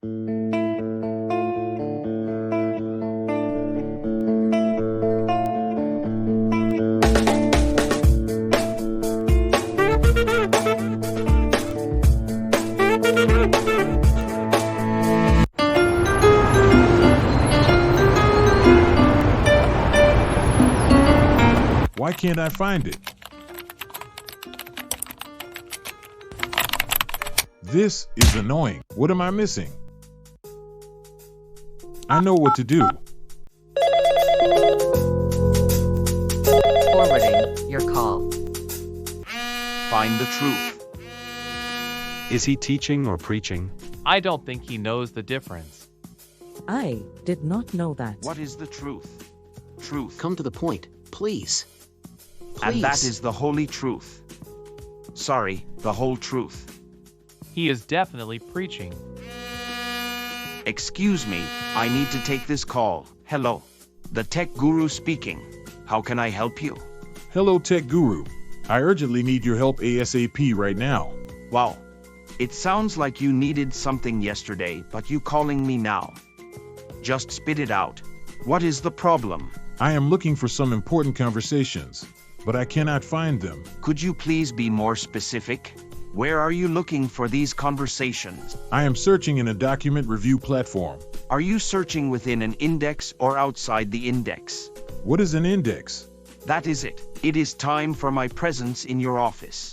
Why can't I find it? This is annoying. What am I missing? I know what to do. Forwarding your call. Find the truth. Is he teaching or preaching? I don't think he knows the difference. I did not know that. What is the truth? Truth. Come to the point, please. And that is the holy truth. Sorry, the whole truth. He is definitely preaching. Excuse me, I need to take this call. Hello. The tech guru speaking. How can I help you? Hello, Tech Guru. I urgently need your help ASAP right now. Wow. It sounds like you needed something yesterday, but you calling me now. Just spit it out. What is the problem? I am looking for some important conversations, but I cannot find them. Could you please be more specific? Where are you looking for these conversations? I am searching in a document review platform. Are you searching within an index or outside the index? What is an index? That is it. It is time for my presence in your office.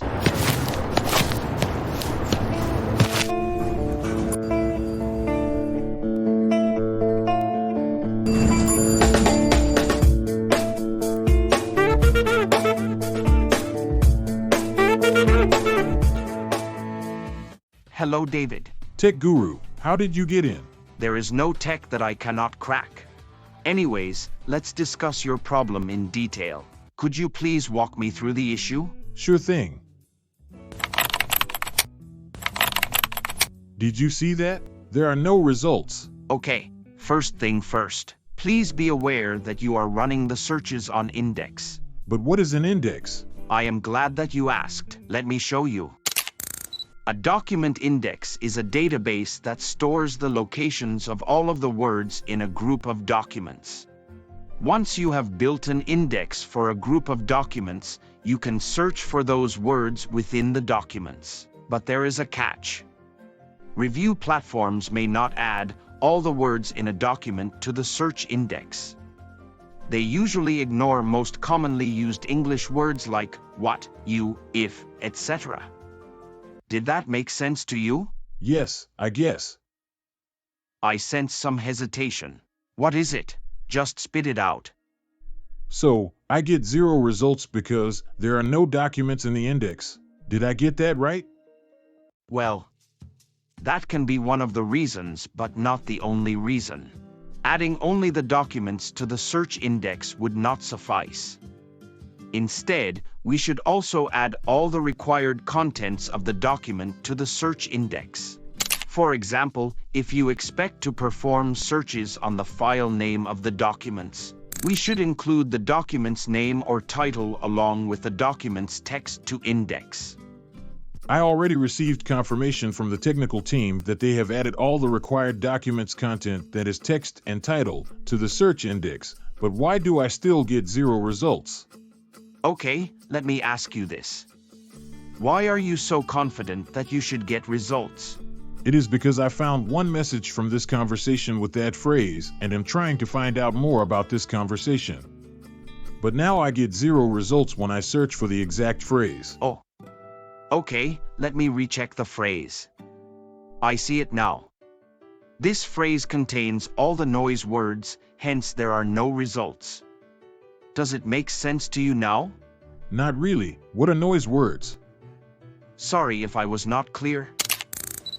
Hello, David. Tech Guru, how did you get in? There is no tech that I cannot crack. Anyways, let's discuss your problem in detail. Could you please walk me through the issue? Sure thing. Did you see that? There are no results. Okay, first thing first. Please be aware that you are running the searches on index. But what is an index? I am glad that you asked. Let me show you. A document index is a database that stores the locations of all of the words in a group of documents. Once you have built an index for a group of documents, you can search for those words within the documents. But there is a catch. Review platforms may not add all the words in a document to the search index. They usually ignore most commonly used English words like what, you, if, etc. Did that make sense to you? Yes, I guess. I sense some hesitation. What is it? Just spit it out. So, I get 0 results because there are no documents in the index. Did I get that right? Well, that can be one of the reasons, but not the only reason. Adding only the documents to the search index would not suffice. Instead, we should also add all the required contents of the document to the search index. For example, if you expect to perform searches on the file name of the documents, we should include the document's name or title along with the document's text to index. I already received confirmation from the technical team that they have added all the required documents content that is text and title to the search index, but why do I still get 0 results? Okay, let me ask you this. Why are you so confident that you should get results? It is because I found one message from this conversation with that phrase and am trying to find out more about this conversation. But now I get 0 results when I search for the exact phrase. Oh. Okay, let me recheck the phrase. I see it now. This phrase contains all the noise words, hence there are no results. Does it make sense to you now? Not really. What are noise words? Sorry if I was not clear.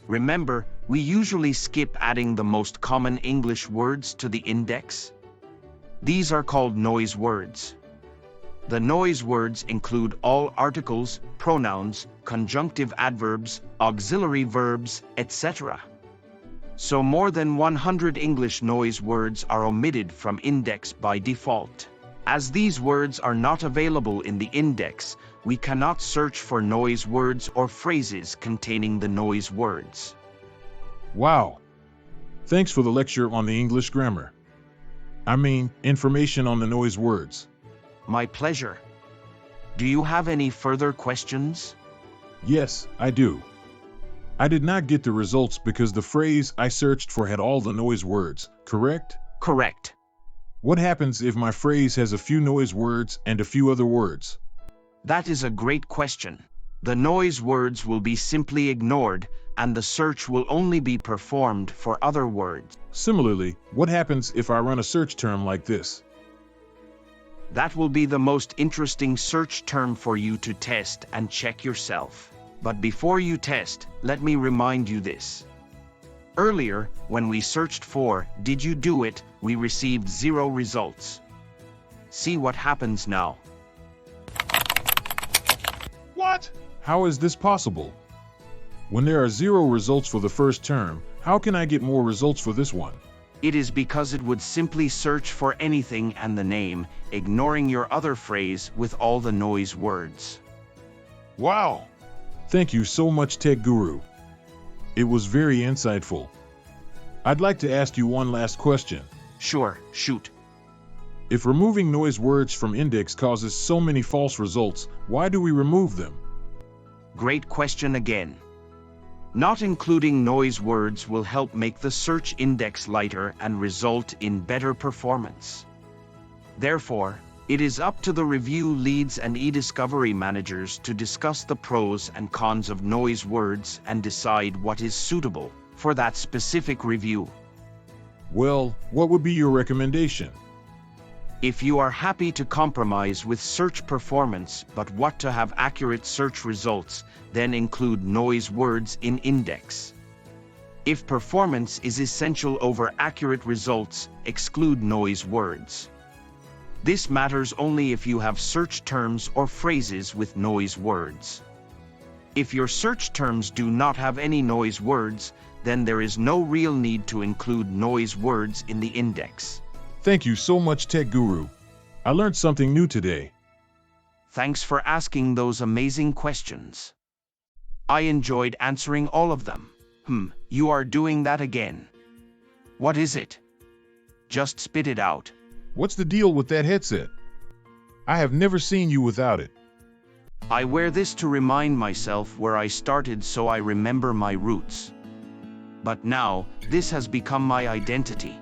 Remember, we usually skip adding the most common English words to the index. These are called noise words. The noise words include all articles, pronouns, conjunctive adverbs, auxiliary verbs, etc. So more than 100 English noise words are omitted from index by default. As these words are not available in the index, we cannot search for noise words or phrases containing the noise words. Wow. Thanks for the lecture on the English grammar. I mean, information on the noise words. My pleasure. Do you have any further questions? Yes, I do. I did not get the results because the phrase I searched for had all the noise words, correct? Correct. What happens if my phrase has a few noise words and a few other words? That is a great question. The noise words will be simply ignored, and the search will only be performed for other words. Similarly, what happens if I run a search term like this? That will be the most interesting search term for you to test and check yourself. But before you test, let me remind you this. Earlier, when we searched for "Did you do it?" we received 0 results. See what happens now. What? How is this possible? When there are 0 results for the first term, how can I get more results for this one? It is because it would simply search for anything and the name, ignoring your other phrase with all the noise words. Wow! Thank you so much, Tech Guru. It was very insightful. I'd like to ask you one last question. Sure, shoot. If removing noise words from index causes so many false results, why do we remove them? Great question again. Not including noise words will help make the search index lighter and result in better performance. Therefore, it is up to the review leads and eDiscovery managers to discuss the pros and cons of noise words and decide what is suitable for that specific review. Well, what would be your recommendation? If you are happy to compromise with search performance but want to have accurate search results, then include noise words in index. If performance is essential over accurate results, exclude noise words. This matters only if you have search terms or phrases with noise words. If your search terms do not have any noise words, then there is no real need to include noise words in the index. Thank you so much, Tech Guru. I learned something new today. Thanks for asking those amazing questions. I enjoyed answering all of them. You are doing that again. What is it? Just spit it out. What's the deal with that headset? I have never seen you without it. I wear this to remind myself where I started so I remember my roots. But now, this has become my identity.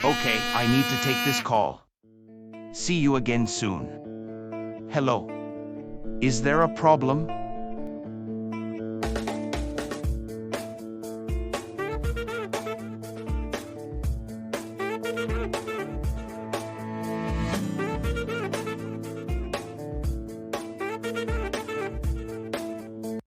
Okay, I need to take this call. See you again soon. Hello. Is there a problem?